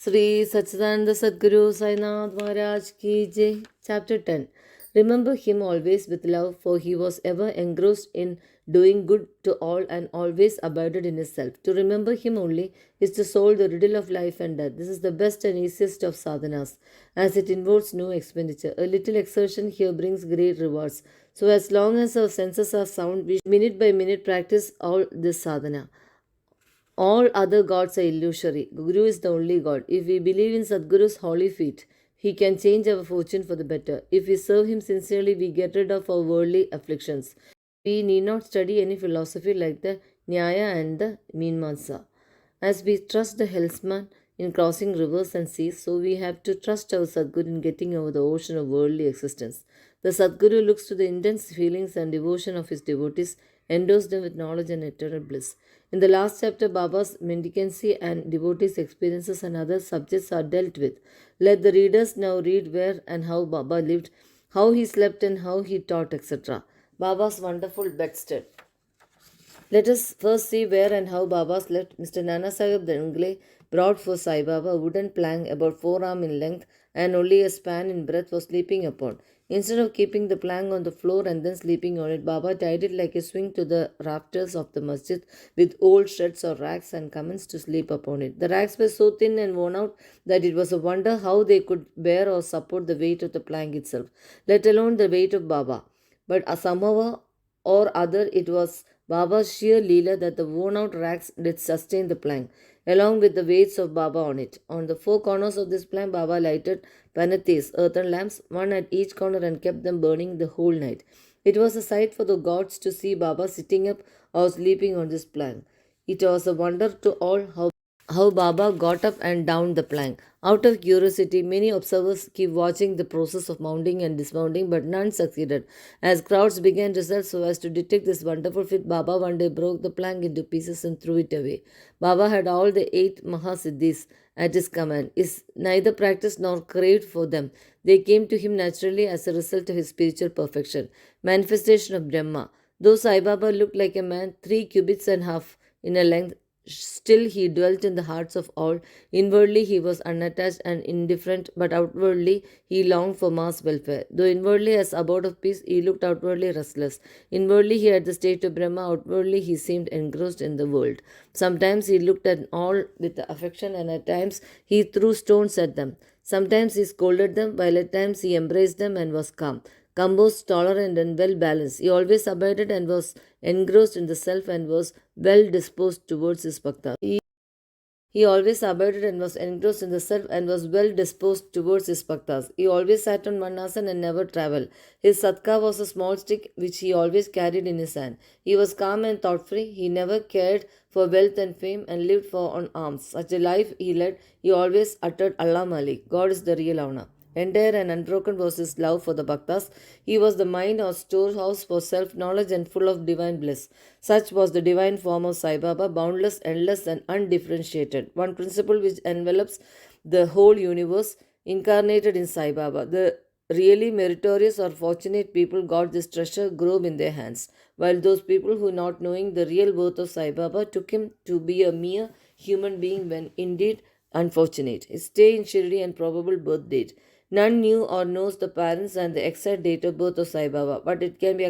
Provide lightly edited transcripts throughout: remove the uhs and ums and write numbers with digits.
Sri Satchidananda Sadguru Sainath Maharaj Ki Jai. Chapter 10. Remember him always with love, for he was ever engrossed in doing good to all and always abided in his self. To remember him only is to solve the riddle of life and death. This is the best and easiest of sadhanas, as it involves no expenditure. A little exertion here brings great rewards. So, as long as our senses are sound, we should minute by minute practice all this sadhana. All other gods are illusory. Guru is the only God. If we believe in Sadguru's holy feet, he can change our fortune for the better. If we serve him sincerely, we get rid of our worldly afflictions. We need not study any philosophy like the Nyaya and the Meenamsa. As we trust the helmsman in crossing rivers and seas, so we have to trust our Sadguru in getting over the ocean of worldly existence. The Sadguru looks to the intense feelings and devotion of his devotees, endows them with knowledge and eternal bliss. In the last chapter, Baba's mendicancy and devotees' experiences and other subjects are dealt with. Let the readers now read where and how Baba lived, how he slept and how he taught, etc. Baba's wonderful bedstead. Let us first see where and how Baba slept. Mr. Nana Sahib Dangle brought for Sai Baba a wooden plank about 4 arm in length and only a span in breadth for sleeping upon. Instead of keeping the plank on the floor and then sleeping on it, Baba tied it like a swing to the rafters of the masjid with old shreds or rags and commenced to sleep upon it. The rags were so thin and worn out that it was a wonder how they could bear or support the weight of the plank itself, let alone the weight of Baba. But somehow or other, it was Baba's sheer leela that the worn out rags did sustain the plank, along with the weights of Baba on it. On the 4 corners of this plank, Baba lighted panates, earthen lamps, one at each corner, and kept them burning the whole night. It was a sight for the gods to see Baba sitting up or sleeping on this plank. It was a wonder to all how Baba got up and down the plank. Out of curiosity, many observers keep watching the process of mounting and dismounting, but none succeeded. As crowds began to search so as to detect this wonderful feat, Baba one day broke the plank into pieces and threw it away. Baba had all the 8 Mahasiddhis at his command. He neither practiced nor craved for them. They came to him naturally as a result of his spiritual perfection. Manifestation of Brahma. Though Sai Baba looked like a man 3 cubits and a half in a length, still he dwelt in the hearts of all. Inwardly he was unattached and indifferent, but outwardly he longed for mass welfare. Though inwardly as abode of peace, he looked outwardly restless. Inwardly he had the state of Brahma, outwardly he seemed engrossed in the world. Sometimes he looked at all with affection, and at times he threw stones at them. Sometimes he scolded them, while at times he embraced them and was calm, composed, tolerant, and well balanced. He always abided and was engrossed in the self and was well disposed towards his bhaktas. He always abided and was engrossed in the self and was well disposed towards his bhaktas. He always sat on one asana and never travelled. His satka was a small stick which he always carried in his hand. He was calm and thought free. He never cared for wealth and fame and lived for on alms. Such a life he led. He always uttered Allah Malik. God is the real owner. Entire and unbroken was his love for the bhaktas. He was the mind or storehouse for self-knowledge and full of divine bliss. Such was the divine form of Sai Baba, boundless, endless, and undifferentiated. One principle which envelops the whole universe, incarnated in Sai Baba. The really meritorious or fortunate people got this treasure grove in their hands, while those people who, not knowing the real worth of Sai Baba, took him to be a mere human being when indeed unfortunate. His stay in Shirdi and probable birth date. None knew or knows the parents and the exact date of birth of Sai Baba, but it can be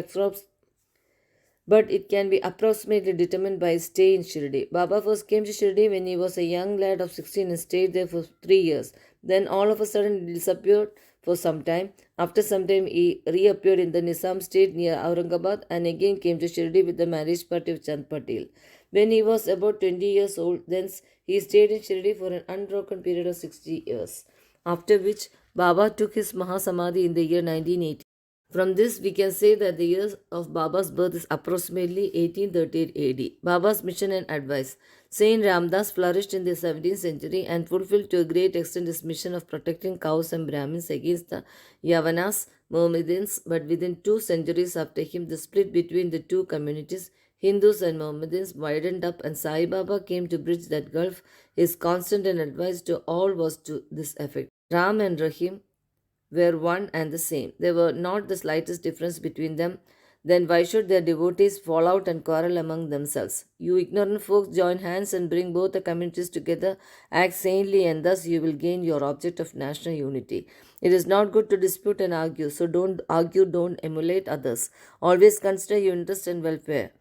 approximately determined by his stay in Shirdi. Baba first came to Shirdi when he was a young lad of 16 and stayed there for 3 years. Then all of a sudden he disappeared for some time. After some time he reappeared in the Nizam state near Aurangabad and again came to Shirdi with the marriage party of Chand Patel. When he was about 20 years old, thence he stayed in Shirdi for an unbroken period of 60 years, after which Baba took his Mahasamadhi in the year 1980. From this, we can say that the year of Baba's birth is approximately 1838 AD. Baba's mission and advice. Saint Ramdas flourished in the 17th century and fulfilled to a great extent his mission of protecting cows and Brahmins against the Yavanas, Mohammedans, but within 2 centuries after him, the split between the two communities, Hindus and Mohammedans, widened up, and Sai Baba came to bridge that gulf. His constant and advice to all was to this effect. Ram and Rahim were one and the same. There were not the slightest difference between them. then why should their devotees fall out and quarrel among themselves? You ignorant folks join hands and bring both the communities together, act sanely, and thus you will gain your object of national unity. It is not good to dispute and argue, so don't argue, don't emulate others. Always consider your interest and welfare.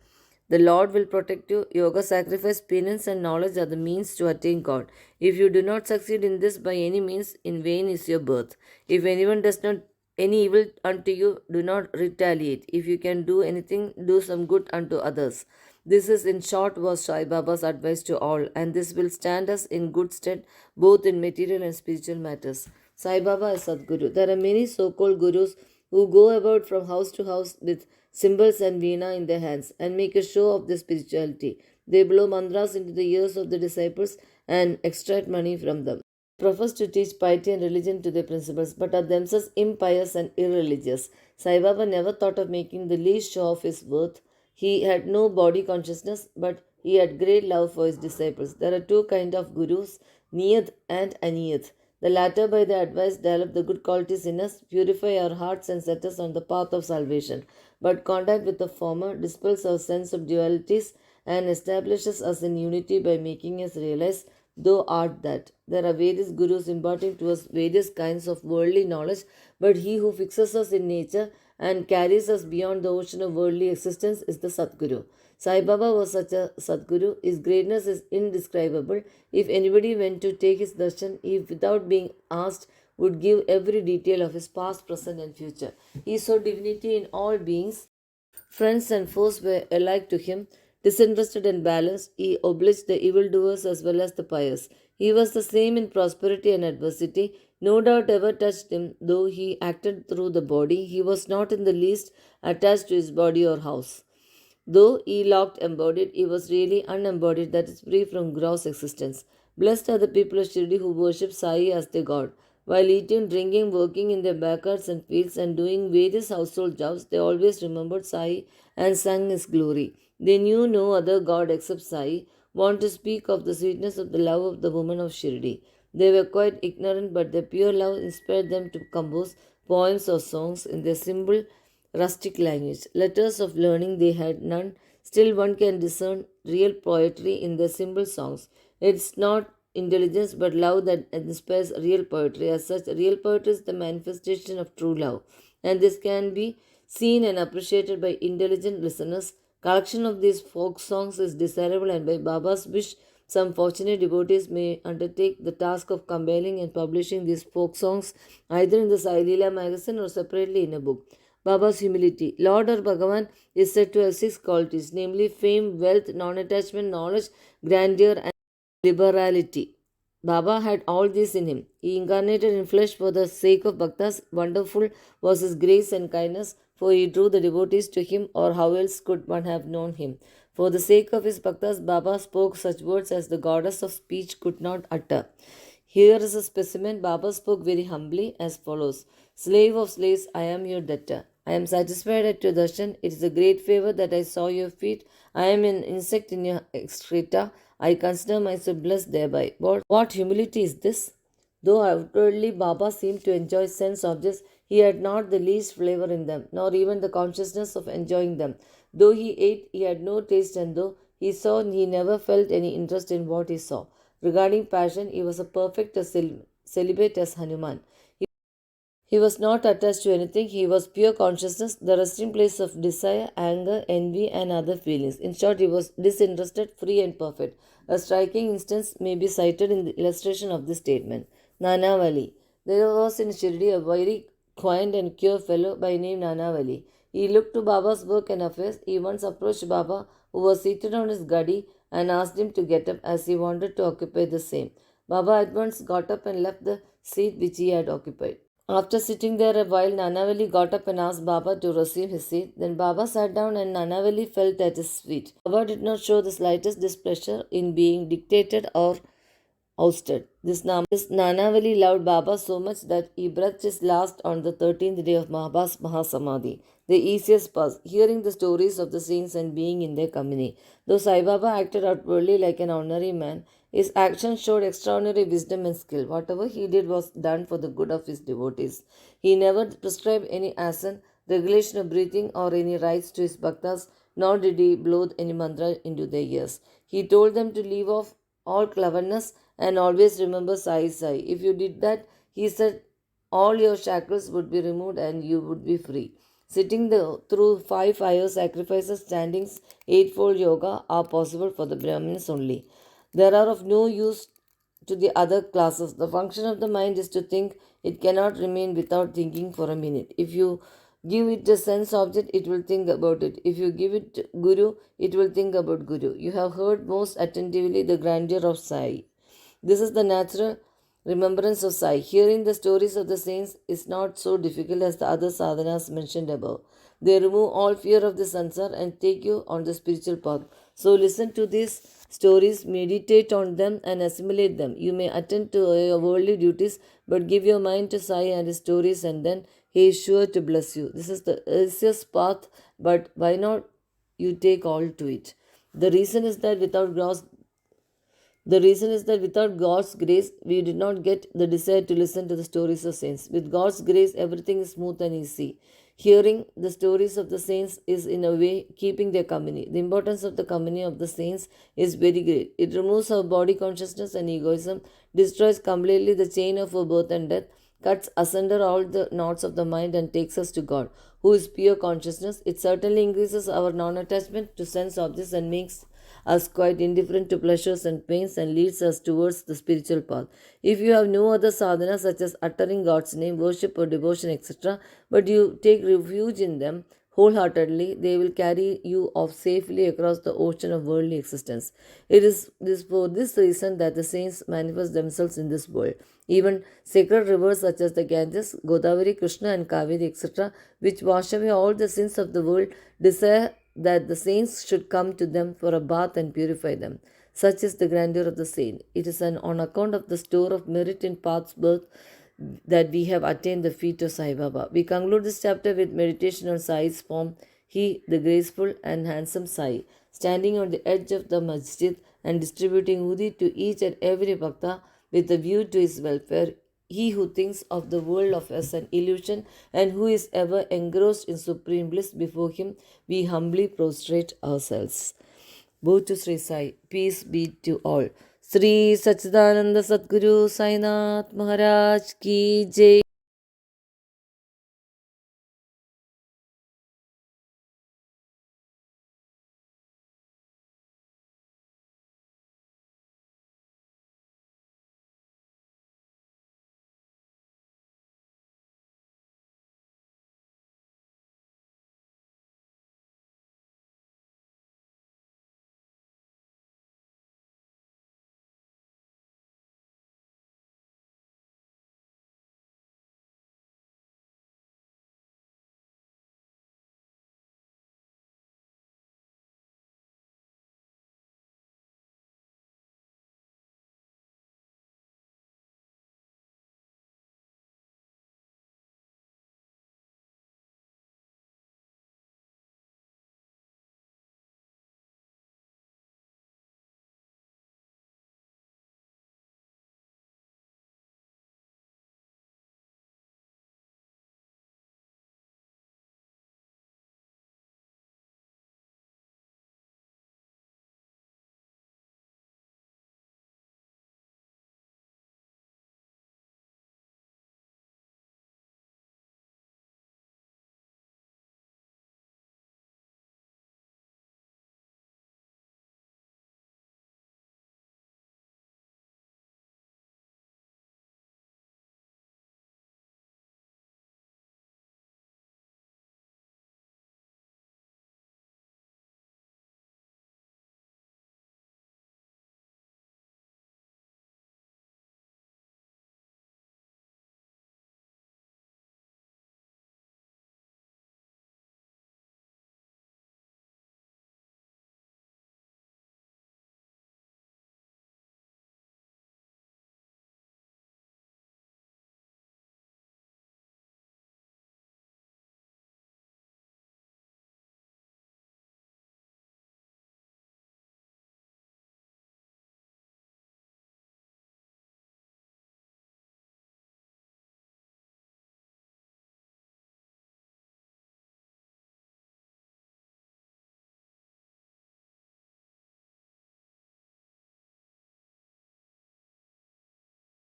The Lord will protect you. Yoga, sacrifice, penance, and knowledge are the means to attain God. If you do not succeed in this by any means, in vain is your birth. If anyone does not any evil unto you, do not retaliate. If you can do anything, do some good unto others. This is, in short, was Sai Baba's advice to all, and this will stand us in good stead both in material and spiritual matters. Sai Baba is Sadguru. There are many so called gurus who go about from house to house with cymbals and veena in their hands and make a show of their spirituality. They blow mantras into the ears of the disciples and extract money from them. Profess to teach piety and religion to their principals, but are themselves impious and irreligious. Sai Baba never thought of making the least show of his worth. He had no body consciousness, but he had great love for his disciples. There are two kinds of gurus, Niyat and Aniyat. The latter, by their advice, develop the good qualities in us, purify our hearts, and set us on the path of salvation. But contact with the former dispels our sense of dualities and establishes us in unity by making us realize, though art that there are various gurus imparting to us various kinds of worldly knowledge, but he who fixes us in nature and carries us beyond the ocean of worldly existence is the Sadguru. Sai Baba was such a Sadguru. His greatness is indescribable. If anybody went to take his darshan, he, without being asked, would give every detail of his past, present, and future. He saw divinity in all beings. Friends and foes were alike to him. Disinterested and balanced, he obliged the evildoers as well as the pious. He was the same in prosperity and adversity. No doubt ever touched him, though he acted through the body. He was not in the least attached to his body or house. Though he looked embodied, he was really unembodied, that is, free from gross existence. Blessed are the people of Shirdi who worship Sai as their God. While eating, drinking, working in their backyards and fields, and doing various household jobs, they always remembered Sai and sang his glory. They knew no other God except Sai. Want to speak of the sweetness of the love of the woman of Shirdi. They were quite ignorant, but their pure love inspired them to compose poems or songs in their simple rustic language. Letters of learning they had none, still one can discern real poetry in their simple songs. It's not intelligence but love that inspires real poetry. As such, real poetry is the manifestation of true love, and this can be seen and appreciated by intelligent listeners. Collection of these folk songs is desirable, and by Baba's wish, some fortunate devotees may undertake the task of compiling and publishing these folk songs either in the Sai Leela magazine or separately in a book. Baba's humility. Lord or Bhagavan is said to have six qualities, namely fame, wealth, non-attachment, knowledge, grandeur, and liberality. Baba had all these in him. He incarnated in flesh for the sake of bhaktas. Wonderful was his grace and kindness, for he drew the devotees to him, or how else could one have known him? For the sake of his bhaktas, Baba spoke such words as the goddess of speech could not utter. Here is a specimen. Baba spoke very humbly as follows: Slave of slaves, I am your debtor. I am satisfied at your darshan. It is a great favor that I saw your feet. I am an insect in your excreta. I consider myself blessed thereby. What humility is this? Though outwardly Baba seemed to enjoy sense objects, he had not the least flavor in them, nor even the consciousness of enjoying them. Though he ate, he had no taste, and though he saw, he never felt any interest in what he saw. Regarding passion, he was a perfect celibate as Hanuman. He was not attached to anything. He was pure consciousness, the resting place of desire, anger, envy, and other feelings. In short, he was disinterested, free, and perfect. A striking instance may be cited in the illustration of this statement. Nanavali. There was in Shirdi a very quiet and pure fellow by name Nanavali. He looked to Baba's work and affairs. He once approached Baba, who was seated on his gadi, and asked him to get up as he wanted to occupy the same. Baba at once got up and left the seat which he had occupied. After sitting there a while, Nanavali got up and asked Baba to resume his seat. Then Baba sat down and Nanavali felt at his feet. Baba did not show the slightest displeasure in being dictated or ousted. This Nanavali loved Baba so much that he breathed his last on the 13th day of Baba's Mahasamadhi, the easiest path, hearing the stories of the saints and being in their company. Though Sai Baba acted outwardly like an ordinary man, his actions showed extraordinary wisdom and skill. Whatever he did was done for the good of his devotees. He never prescribed any asana, regulation of breathing or any rites to his bhaktas, nor did he blow any mantra into their ears. He told them to leave off all cleverness and always remember Sai Sai. If you did that, he said, all your shackles would be removed and you would be free. Sitting through 5 fire sacrifices, standings, eightfold yoga are possible for the Brahmins only. They are of no use to the other classes. The function of the mind is to think. It cannot remain without thinking for a minute. If you give it a sense object, it will think about it. If you give it Guru, it will think about Guru. You have heard most attentively the grandeur of Sai. This is the natural remembrance of Sai. Hearing the stories of the saints is not so difficult as the other sadhanas mentioned above. They remove all fear of the sansar and take you on the spiritual path. So listen to these stories, meditate on them and assimilate them. You may attend to your worldly duties, but give your mind to Sai and his stories, and then he is sure to bless you. This is the easiest path, but why not you take all to it? The reason is that without God's grace, we did not get the desire to listen to the stories of saints. With God's grace, everything is smooth and easy. Hearing the stories of the saints is, in a way, keeping their company. The importance of the company of the saints is very great. It removes our body consciousness and egoism, destroys completely the chain of our birth and death, cuts asunder all the knots of the mind, and takes us to God, who is pure consciousness. It certainly increases our non attachment to sense objects and makes us quite indifferent to pleasures and pains and leads us towards the spiritual path. If you have no other sadhana such as uttering God's name, worship or devotion, etc., but you take refuge in them wholeheartedly, they will carry you off safely across the ocean of worldly existence. It is for this reason that the saints manifest themselves in this world. Even sacred rivers such as the Ganges, Godavari, Krishna, and Kaveri, etc., which wash away all the sins of the world, desire that the saints should come to them for a bath and purify them. Such is the grandeur of the saint. It is on account of the store of merit in path's birth that we have attained the feet of Sai Baba. We conclude this chapter with meditation on Sai's form. He, the graceful and handsome Sai, standing on the edge of the masjid and distributing udi to each and every bhakta with a view to his welfare. He who thinks of the world of as an illusion and who is ever engrossed in supreme bliss, before him we humbly prostrate ourselves. Both to Sri Sai. Peace be to all. Sri Satchidananda Sadguru Sainath Maharaj Ki Jai.